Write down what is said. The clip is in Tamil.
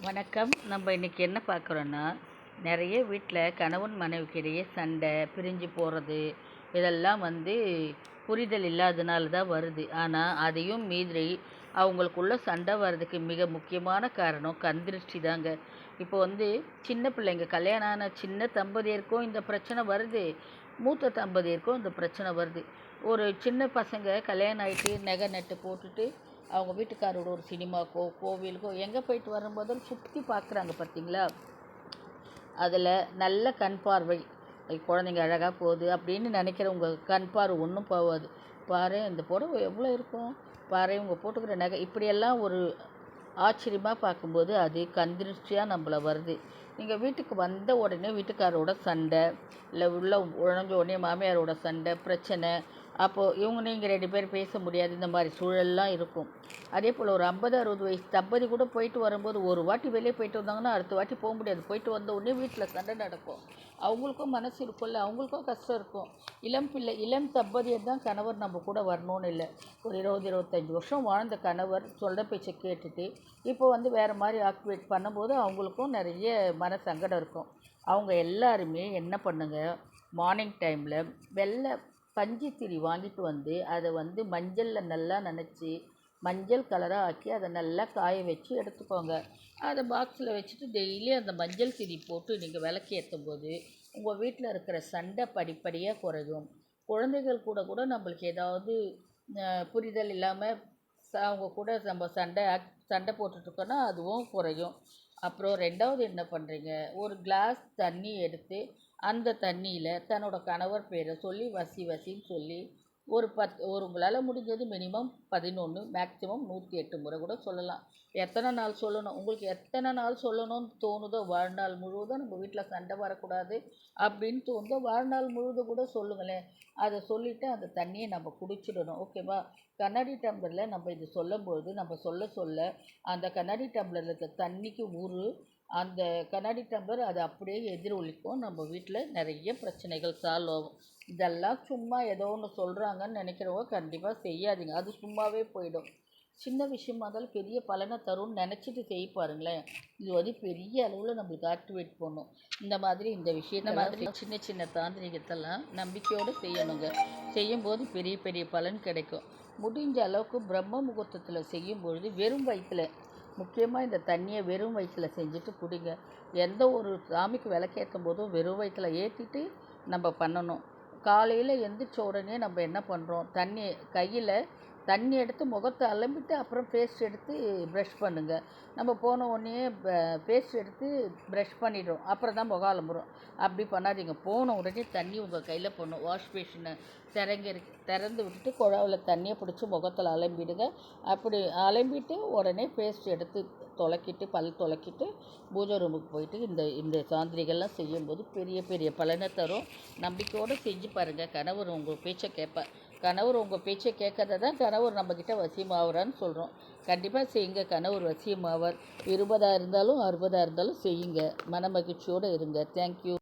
வணக்கம். நம்ம இன்றைக்கி என்ன பார்க்குறோன்னா, நிறைய வீட்டில் கணவன் மனைவிக்கு இடையே சண்டை, பிரிஞ்சு போகிறது, இதெல்லாம் புரிதல் இல்லாதனால தான் வருது. ஆனால் அதையும் மீறி அவங்களுக்குள்ள சண்டை வர்றதுக்கு மிக முக்கியமான காரணம் கண்திருஷ்டி தாங்க. இப்போ சின்ன பிள்ளைங்க கல்யாணம் ஆன சின்ன தம்பதியருக்கும் இந்த பிரச்சனை வருது, மூத்த தம்பதியருக்கும் இந்த பிரச்சனை வருது. ஒரு சின்ன பசங்க கல்யாணம் ஆகிட்டு நகை நட்டு போட்டுட்டு அவங்க வீட்டுக்காரோட ஒரு சினிமாக்கோ கோவிலுக்கோ எங்கே போயிட்டு வரும்போதும் சுற்றி பார்க்குறாங்க பார்த்தீங்களா. அதில் நல்ல கண் பார்வை, குழந்தைங்க அழகாக போகுது அப்படின்னு நினைக்கிறவங்க கண் பார்வை ஒன்றும் போகாது. பாரு இந்த புடவை எவ்வளோ இருக்கும், பாரு இவங்க போட்டுக்கிற நகை, இப்படியெல்லாம் ஒரு ஆச்சரியமாக பார்க்கும்போது அது கண்திருஷ்டியாக நம்மளை வருது. நீங்கள் வீட்டுக்கு வந்த உடனே வீட்டுக்காரோட சண்டை, இல்லை உள்ள உழஞ்ச உடனே மாமியாரோட சண்டை பிரச்சனை, அப்போது இவங்க நீங்கள் 2 பேர் பேச முடியாது, இந்த மாதிரி சூழல்லாம் இருக்கும். அதே போல் ஒரு 50-60 வயசு தம்பதி கூட போயிட்டு வரும்போது ஒரு வாட்டி வெளியே போயிட்டு வந்தாங்கன்னா அடுத்த வாட்டி போக முடியாது. போயிட்டு வந்த உடனே வீட்டில் சண்டை நடக்கும். அவங்களுக்கும் மனசு இருக்கும்ல, அவங்களுக்கும் கஷ்டம் இருக்கும். இளம் தம்பதியர் தான் கணவர் நம்ம கூட வரணும்னு இல்லை. ஒரு 20-25 வருஷம் வாழ்ந்த கணவர் சொல்கிற பேச்சை கேட்டுட்டு இப்போ வேறு மாதிரி ஆக்டிவேட் பண்ணும்போது அவங்களுக்கும் நிறைய மன சங்கடம் இருக்கும். அவங்க எல்லாருமே என்ன பண்ணுங்க, மார்னிங் டைமில் வெள்ளை பஞ்சு திரி வாங்கிட்டு அதை மஞ்சளில் நல்லா நனைச்சி மஞ்சள் கலராக ஆக்கி அதை நல்லா காய வச்சு எடுத்துக்கோங்க. அதை பாக்ஸில் வச்சுட்டு டெய்லி அந்த மஞ்சள் திரி போட்டு நீங்கள் விளக்கு ஏற்றும் போது உங்கள் வீட்டில் இருக்கிற சண்டை படிப்படியாக குறையும். குழந்தைகள் கூட நம்மளுக்கு ஏதாவது புரிதல் இல்லாமல் அவங்க கூட நம்ம சண்டை போட்டுட்ருக்கோன்னா அதுவும் குறையும். அப்புறம் 2வது என்ன பண்ணுறீங்க, ஒரு கிளாஸ் தண்ணி எடுத்து அந்த தண்ணியில் தன்னோட கணவர் பேரை சொல்லி வசின்னு சொல்லி ஒரு உங்களால் முடிஞ்சது மினிமம் 11, மேக்ஸிமம் 108 முறை கூட சொல்லலாம். எத்தனை நாள் சொல்லணும், உங்களுக்கு எத்தனை நாள் சொல்லணும்னு தோணுதோ, வாழ்நாள் முழுவதும் நம்ம வீட்டில் சண்டை வரக்கூடாது அப்படின்னு தோணுதோ வாழ்நாள் முழுவதும் கூட சொல்லுங்களேன். அதை சொல்லிவிட்டு அந்த தண்ணியை நம்ம குடிச்சிடணும். ஓகேவா. கண்ணாடி டம்ளரில் நம்ம இது சொல்லும்பொழுது நம்ம சொல்ல அந்த கண்ணாடி டம்ளரில் இருக்க தண்ணிக்கு அந்த கண்ணாடி டம்ளர் அது அப்படியே எதிரொலிக்கும். நம்ம வீட்டில் நிறைய பிரச்சனைகள் சால்வ் ஆகும். இதெல்லாம் சும்மா ஏதோ ஒன்று சொல்கிறாங்கன்னு நினைக்கிறவங்க கண்டிப்பாக செய்யாதீங்க, அது சும்மாவே போயிடும். சின்ன விஷயமா இருந்தாலும் பெரிய பலனை தரும்னு நினச்சிட்டு செய்ய பாருங்களேன். இது பெரிய அளவில் நம்மளுக்கு ஆக்டிவேட் பண்ணும். இந்த விஷயத்தை சின்ன சின்ன தாந்திரிகத்தெல்லாம் நம்பிக்கையோடு செய்யணுங்க. செய்யும்போது பெரிய பெரிய பலன் கிடைக்கும். முடிஞ்ச அளவுக்கு பிரம்ம முகூர்த்தத்தில் செய்யும் பொழுது வெறும் வயிற்றில், முக்கியமாக இந்த தண்ணியை வெறும் வயிற்றில் செஞ்சுட்டு குடிங்க. எந்த ஒரு சாமிக்கு விளக்கேற்றும் போதும் வெறும் வயிற்றில் ஏற்றிட்டு நம்ம பண்ணணும். காலையில் எந்திரிச்ச உடனே நம்ம என்ன பண்ணுறோம், கையில் தண்ணி எடுத்து முகத்தை அலம்பிட்டு அப்புறம் பேஸ்ட் எடுத்து ப்ரஷ் பண்ணுங்கள். நம்ம போன உடனே பேஸ்ட் எடுத்து ப்ரஷ் பண்ணிடுறோம், அப்புறம் தான் முகம் அலம்புறோம். அப்படி பண்ணாதீங்க. போன உடனே தண்ணி உங்கள் கையில் போடணும். வாஷ் பேஷனை திறந்து விட்டுட்டு குழாவில் தண்ணியை பிடிச்சி முகத்தில் அலம்பிடுங்க. அப்படி அலம்பிட்டு உடனே பேஸ்ட் எடுத்து பல் துலக்கிட்டு பூஜை ரூமுக்கு போயிட்டு இந்த சாந்திரிகள்லாம் செய்யும்போது பெரிய பெரிய பலனை தரும். நம்பிக்கையோடு செஞ்சு பாருங்கள். கணவர் உங்கள் பேச்சை கேட்பார். கணவர் உங்கள் பேச்சை கேட்கறத தான் கணவர் நம்மக்கிட்ட வசியமாகறான்னு சொல்கிறோம். கண்டிப்பாக செய்யுங்க. கணவர் வசியமாவார். 20 இருந்தாலும் 60 இருந்தாலும் செய்யுங்க. மன மகிழ்ச்சியோடு இருங்க. தேங்க்யூ.